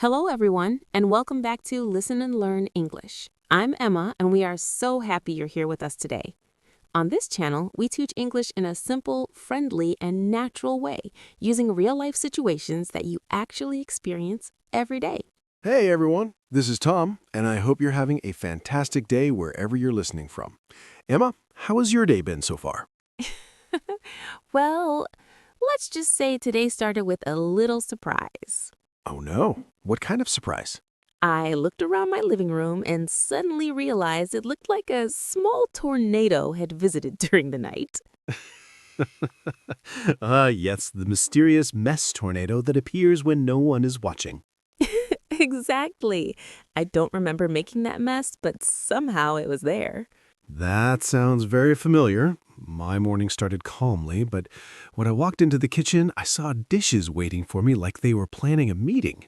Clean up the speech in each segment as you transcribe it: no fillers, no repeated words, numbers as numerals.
Hello, everyone, and welcome back to Listen and Learn English. I'm Emma, and we are so happy you're here with us today. On this channel, we teach English in a simple, friendly, and natural way, using real-life situations that you actually experience every day. Hey everyone, this is Tom, and I hope you're having a fantastic day wherever you're listening from. Emma, how has your day been so far? Well, let's just say today started with a little surprise. Oh no, what kind of surprise? I looked around my living room and suddenly realized it looked like a small tornado had visited during the night. Yes, the mysterious mess tornado that appears when no one is watching. Exactly. I don't remember making that mess, but somehow it was there. That sounds very familiar. My morning started calmly, but when I walked into the kitchen, I saw dishes waiting for me like they were planning a meeting.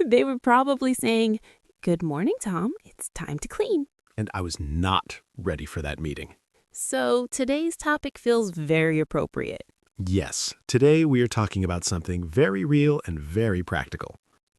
They were probably saying, "Good morning, Tom. It's time to clean." And I was not ready for that meeting. So today's topic feels very appropriate. Yes, today we are talking about something very real and very practical.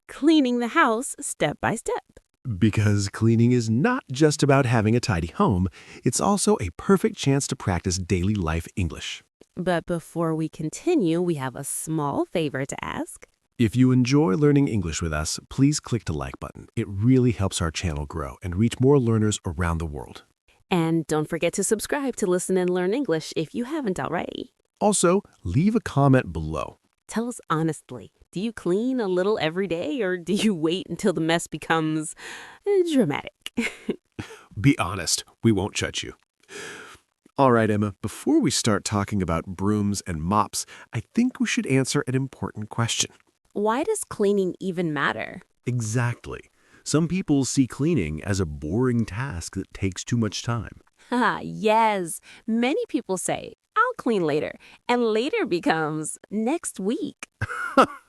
Cleaning the house step by step. Because cleaning is not just about having a tidy home, it's also a perfect chance to practice daily life English. But before we continue, we have a small favor to ask. If you enjoy learning English with us, please click the like button. It really helps our channel grow and reach more learners around the world. And don't forget to subscribe to Listen and Learn English if you haven't already. Also, leave a comment below. Tell us honestly, do you clean a little every day or do you wait until the mess becomes dramatic? Be honest, we won't judge you. All right, Emma, before we start talking about brooms and mops, I think we should answer an important question. Why does cleaning even matter? Exactly. Some people see cleaning as a boring task that takes too much time. Yes, many people say, "I'll clean later," and later becomes next week.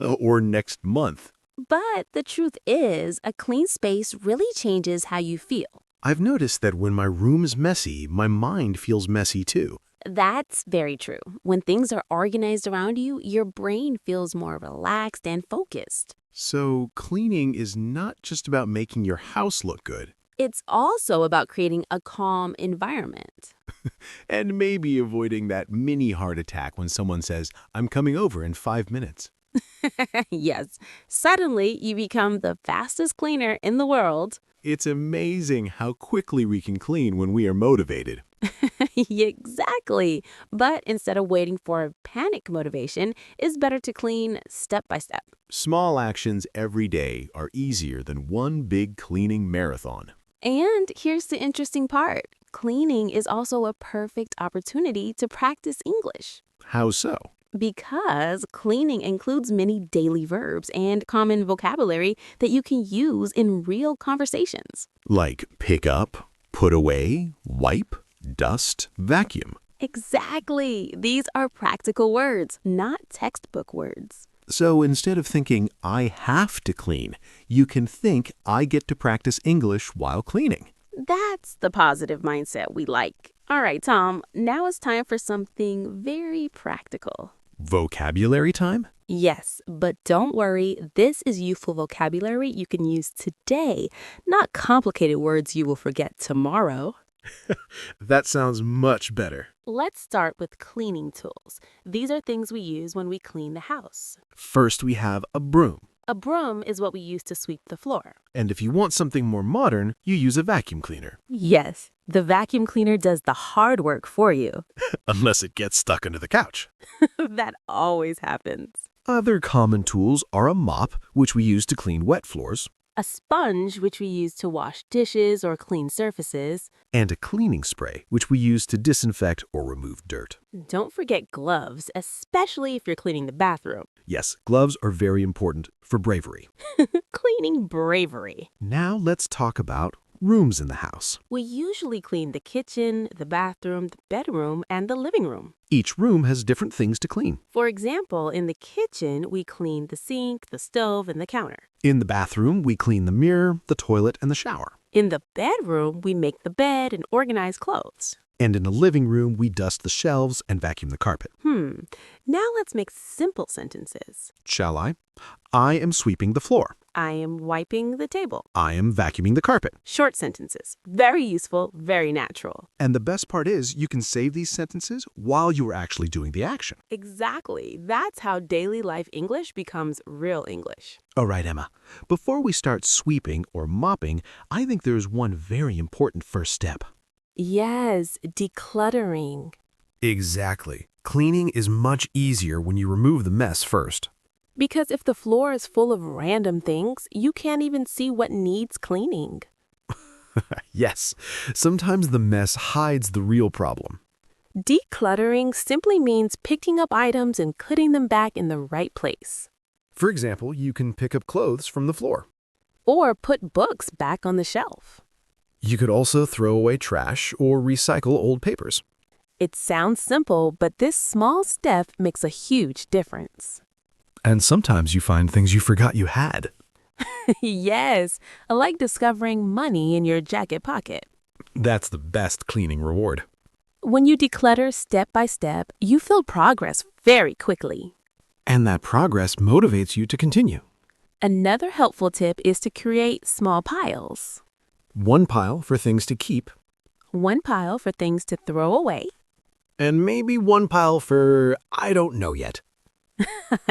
Or next month. But the truth is, a clean space really changes how you feel. I've noticed that when my room is messy, my mind feels messy too. That's very true. When things are organized around you, your brain feels more relaxed and focused. So cleaning is not just about making your house look good. It's also about creating a calm environment. And maybe avoiding that mini heart attack when someone says, "I'm coming over in 5 minutes." Yes, suddenly you become the fastest cleaner in the world. It's amazing how quickly we can clean when we are motivated. Exactly. But instead of waiting for panic motivation, it's better to clean step by step. Small actions every day are easier than one big cleaning marathon. And here's the interesting part. Cleaning is also a perfect opportunity to practice English. How so? Because cleaning includes many daily verbs and common vocabulary that you can use in real conversations. Like pick up, put away, wipe, dust, vacuum. Exactly. These are practical words, not textbook words. So instead of thinking, "I have to clean," you can think, "I get to practice English while cleaning." That's the positive mindset we like. All right, Tom, now it's time for something very practical. Vocabulary time? Yes, but don't worry, this is useful vocabulary you can use today, not complicated words you will forget tomorrow. That sounds much better. Let's start with cleaning tools. These are things we use when we clean the house. First, we have a broom. A broom is what we use to sweep the floor. And if you want something more modern, you use a vacuum cleaner. Yes, the vacuum cleaner does the hard work for you. Unless it gets stuck under the couch. That always happens. Other common tools are a mop, which we use to clean wet floors, A sponge, which we use to wash dishes or clean surfaces. and a cleaning spray, which we use to disinfect or remove dirt. Don't forget gloves, especially if you're cleaning the bathroom. Yes, gloves are very important for bravery. Cleaning bravery. Now let's talk about rooms in the house. We usually clean the kitchen, the bathroom, the bedroom, and the living room. Each room has different things to clean. For example, in the kitchen, we clean the sink, the stove, and the counter. In the bathroom, we clean the mirror, the toilet, and the shower. In the bedroom, we make the bed and organize clothes. And in the living room, we dust the shelves and vacuum the carpet. Now let's make simple sentences. Shall I? I am sweeping the floor. I am wiping the table. I am vacuuming the carpet. Short sentences. Very useful, very natural. And the best part is you can save these sentences while you are actually doing the action. Exactly. That's how daily life English becomes real English. All right, Emma. Before we start sweeping or mopping, I think there's one very important first step. Yes, decluttering. Exactly. Cleaning is much easier when you remove the mess first. Because if the floor is full of random things, you can't even see what needs cleaning. Yes, sometimes the mess hides the real problem. Decluttering simply means picking up items and putting them back in the right place. For example, you can pick up clothes from the floor. Or put books back on the shelf. You could also throw away trash or recycle old papers. It sounds simple, but this small step makes a huge difference. And sometimes you find things you forgot you had. Yes, like discovering money in your jacket pocket. That's the best cleaning reward. When you declutter step by step, you feel progress very quickly. And that progress motivates you to continue. Another helpful tip is to create small piles. One pile for things to keep, One pile for things to throw away. and maybe one pile for I don't know yet.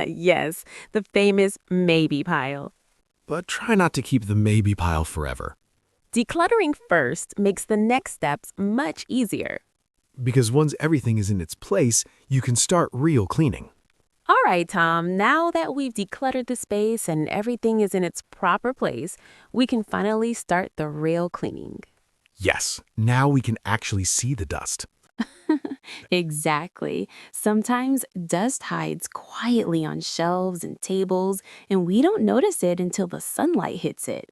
Yes, the famous maybe pile. But try not to keep the maybe pile forever. Decluttering first makes the next steps much easier. Because once everything is in its place, you can start real cleaning. All right, Tom, now that we've decluttered the space and everything is in its proper place, we can finally start the real cleaning. Yes, now we can actually see the dust. Exactly. Sometimes dust hides quietly on shelves and tables, and we don't notice it until the sunlight hits it.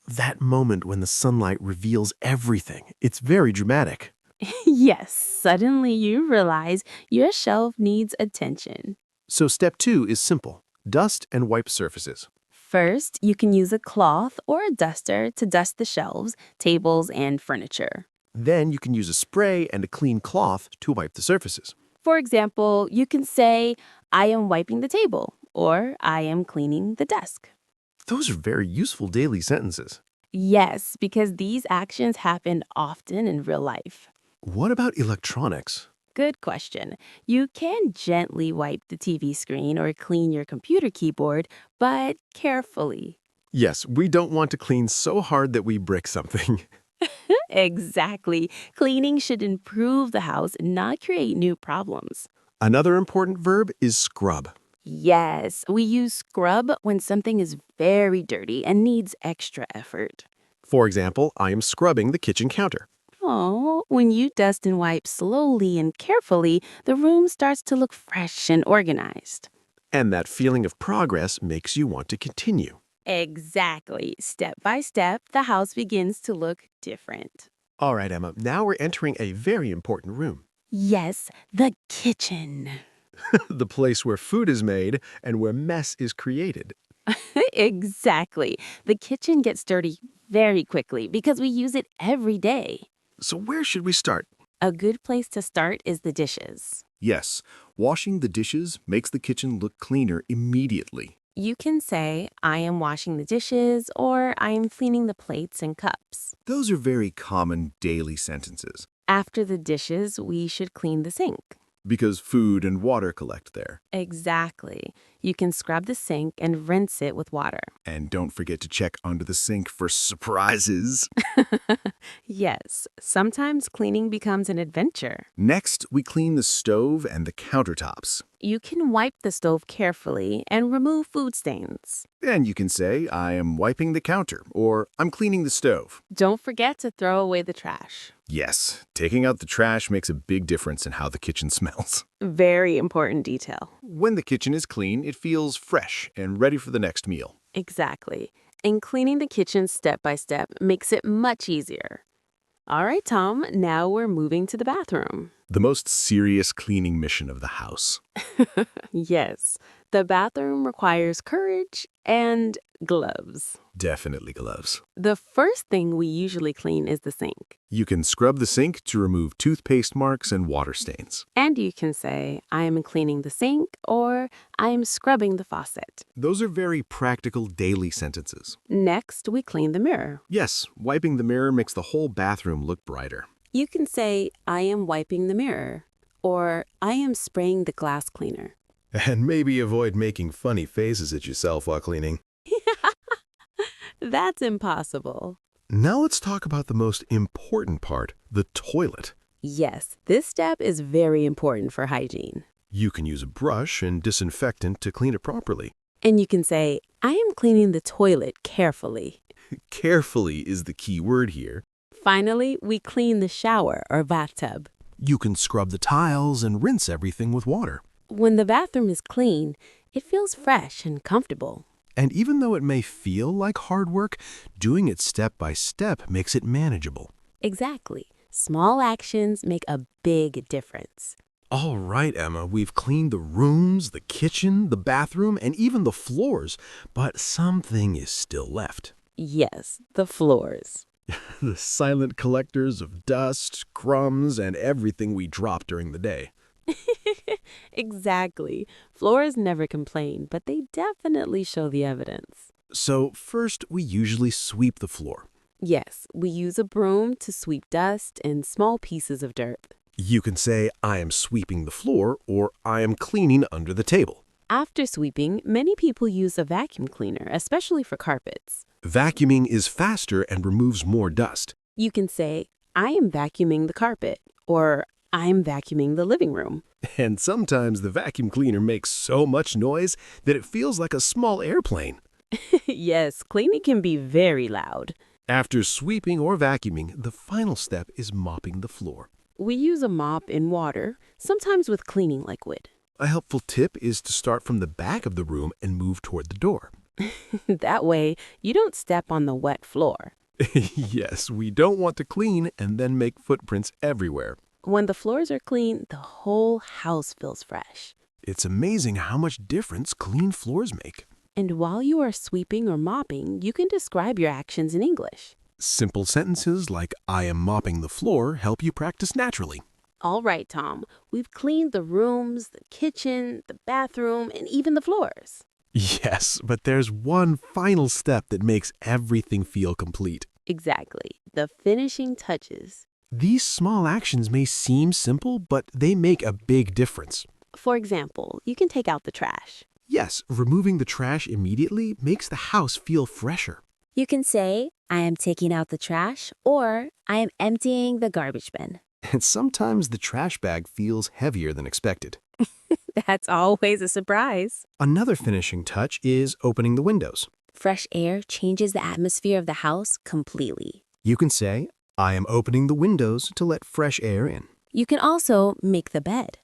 That moment when the sunlight reveals everything, it's very dramatic. Yes, suddenly you realize your shelf needs attention. So step 2 is simple. Dust and wipe surfaces. First, you can use a cloth or a duster to dust the shelves, tables, and furniture. Then you can use a spray and a clean cloth to wipe the surfaces. For example, you can say, I am wiping the table, or I am cleaning the desk. Those are very useful daily sentences. Yes, because these actions happen often in real life. What about electronics? Good question. You can gently wipe the TV screen or clean your computer keyboard, but carefully. Yes, we don't want to clean so hard that we brick something. Exactly. Cleaning should improve the house, not create new problems. Another important verb is scrub. Yes, we use scrub when something is very dirty and needs extra effort. For example, I am scrubbing the kitchen counter. Oh, when you dust and wipe slowly and carefully, the room starts to look fresh and organized. And that feeling of progress makes you want to continue. Exactly. Step by step, the house begins to look different. All right, Emma, now we're entering a very important room. Yes, the kitchen. The place where food is made and where mess is created. Exactly. The kitchen gets dirty very quickly because we use it every day. So where should we start? A good place to start is the dishes. Yes, washing the dishes makes the kitchen look cleaner immediately. You can say, I am washing the dishes, or I am cleaning the plates and cups. Those are very common daily sentences After the dishes, we should clean the sink. because food and water collect there. Exactly. You can scrub the sink and rinse it with water. And don't forget to check under the sink for surprises. Yes, sometimes cleaning becomes an adventure. Next, we clean the stove and the countertops. You can wipe the stove carefully and remove food stains. And you can say, I am wiping the counter, or I'm cleaning the stove. Don't forget to throw away the trash. Yes, taking out the trash makes a big difference in how the kitchen smells. Very important detail. When the kitchen is clean, it feels fresh and ready for the next meal. Exactly. And cleaning the kitchen step by step makes it much easier. All right, Tom, now we're moving to the bathroom. The most serious cleaning mission of the house. Yes, the bathroom requires courage and gloves. Definitely gloves. The first thing we usually clean is the sink. You can scrub the sink to remove toothpaste marks and water stains. And you can say, I am cleaning the sink or I am scrubbing the faucet. Those are very practical daily sentences. Next, we clean the mirror. Yes, wiping the mirror makes the whole bathroom look brighter. You can say, I am wiping the mirror or I am spraying the glass cleaner. And maybe avoid making funny faces at yourself while cleaning. That's impossible. Now let's talk about the most important part, the toilet. Yes, this step is very important for hygiene. You can use a brush and disinfectant to clean it properly. And you can say, I am cleaning the toilet carefully. Carefully is the key word here. Finally, we clean the shower or bathtub. You can scrub the tiles and rinse everything with water. When the bathroom is clean, it feels fresh and comfortable. And even though it may feel like hard work, doing it step by step makes it manageable. Exactly. Small actions make a big difference. All right, Emma, we've cleaned the rooms, the kitchen, the bathroom, and even the floors, but something is still left. Yes, the floors. The silent collectors of dust, crumbs, and everything we drop during the day. Exactly. Floors never complain, but they definitely show the evidence. So first, we usually sweep the floor. Yes, we use a broom to sweep dust and small pieces of dirt. You can say, I am sweeping the floor, or I am cleaning under the table. After sweeping, many people use a vacuum cleaner, especially for carpets. Vacuuming is faster and removes more dust. You can say, I am vacuuming the carpet, or I'm vacuuming the living room. And sometimes the vacuum cleaner makes so much noise that it feels like a small airplane. Yes, cleaning can be very loud. After sweeping or vacuuming, the final step is mopping the floor. We use a mop in water, sometimes with cleaning liquid. A helpful tip is to start from the back of the room and move toward the door. That way, you don't step on the wet floor. Yes, we don't want to clean and then make footprints everywhere. When the floors are clean, the whole house feels fresh. It's amazing how much difference clean floors make. And while you are sweeping or mopping, you can describe your actions in English. Simple sentences like I am mopping the floor help you practice naturally. All right, Tom, we've cleaned the rooms, the kitchen, the bathroom, and even the floors. Yes, but there's one final step that makes everything feel complete. Exactly, the finishing touches. These small actions may seem simple, but they make a big difference. For example, you can take out the trash. Yes, removing the trash immediately makes the house feel fresher. You can say, I am taking out the trash, or I am emptying the garbage bin. And sometimes the trash bag feels heavier than expected. That's always a surprise. Another finishing touch is opening the windows. Fresh air changes the atmosphere of the house completely. You can say, I am opening the windows to let fresh air in. You can also make the bed.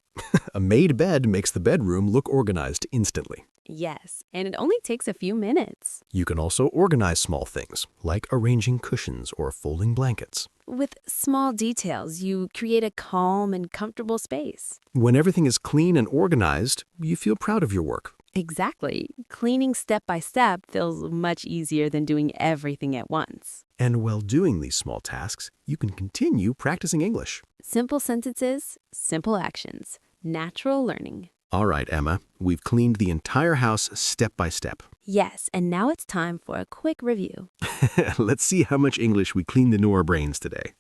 A made bed makes the bedroom look organized instantly. Yes, and it only takes a few minutes. You can also organize small things, like arranging cushions or folding blankets. With small details, you create a calm and comfortable space. When everything is clean and organized, you feel proud of your work. Exactly. Cleaning step by step feels much easier than doing everything at once. And while doing these small tasks, you can continue practicing English. Simple sentences, simple actions, natural learning. All right, Emma, we've cleaned the entire house step by step. Yes, and now it's time for a quick review. Let's see how much English we cleaned into our brains today.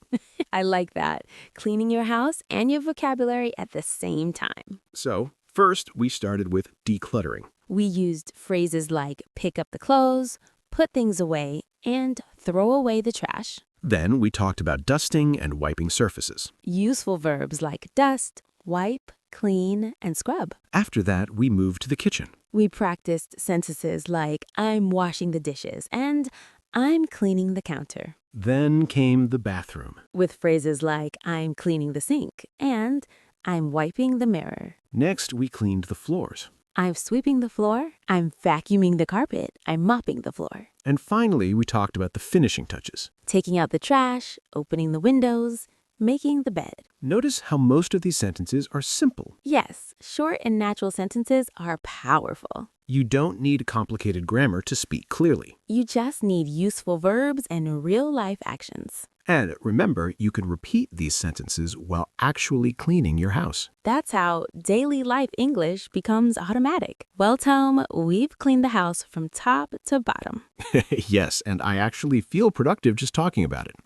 I like that. Cleaning your house and your vocabulary at the same time. So, first, we started with decluttering. We used phrases like pick up the clothes, put things away, and throw away the trash. Then we talked about dusting and wiping surfaces. Useful verbs like dust, wipe, clean, and scrub. After that, we moved to the kitchen. We practiced sentences like I'm washing the dishes and I'm cleaning the counter. Then came the bathroom. With phrases like I'm cleaning the sink and I'm wiping the mirror. Next, we cleaned the floors. I'm sweeping the floor, I'm vacuuming the carpet, I'm mopping the floor. And finally, we talked about the finishing touches. Taking out the trash, opening the windows, Making the bed. Notice how most of these sentences are simple. Yes, short and natural sentences are powerful. You don't need complicated grammar to speak clearly. You just need useful verbs and real-life actions. And remember, you can repeat these sentences while actually cleaning your house. That's how daily life English becomes automatic. Well, Tom, we've cleaned the house from top to bottom. Yes, and I actually feel productive just talking about it.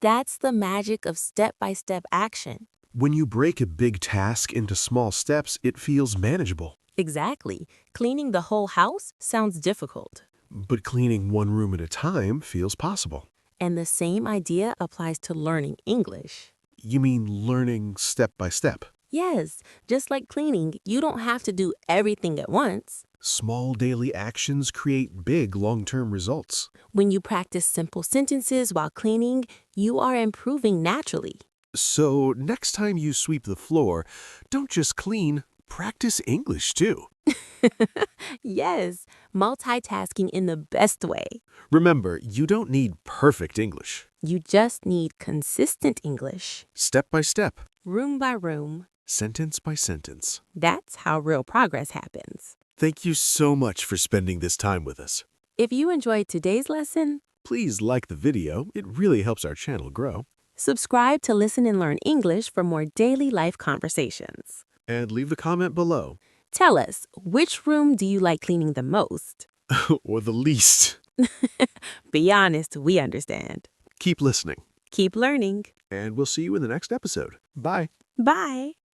That's the magic of step-by-step action. When you break a big task into small steps, it feels manageable. Exactly. Cleaning the whole house sounds difficult. But cleaning one room at a time feels possible. And the same idea applies to learning English. You mean learning step by step? Yes, just like cleaning, you don't have to do everything at once. Small daily actions create big long-term results. When you practice simple sentences while cleaning, you are improving naturally. So next time you sweep the floor, don't just clean, practice English too. Yes, multitasking in the best way. Remember, you don't need perfect English. You just need consistent English. Step by step, Room by room. sentence by sentence. That's how real progress happens. Thank you so much for spending this time with us. If you enjoyed today's lesson, Please like the video. It really helps our channel grow. subscribe to Listen and Learn English for more daily life conversations. And leave a comment below. Tell us, which room do you like cleaning the most? Or the least. Be honest, we understand. Keep listening. Keep learning. And we'll see you in the next episode. Bye. Bye.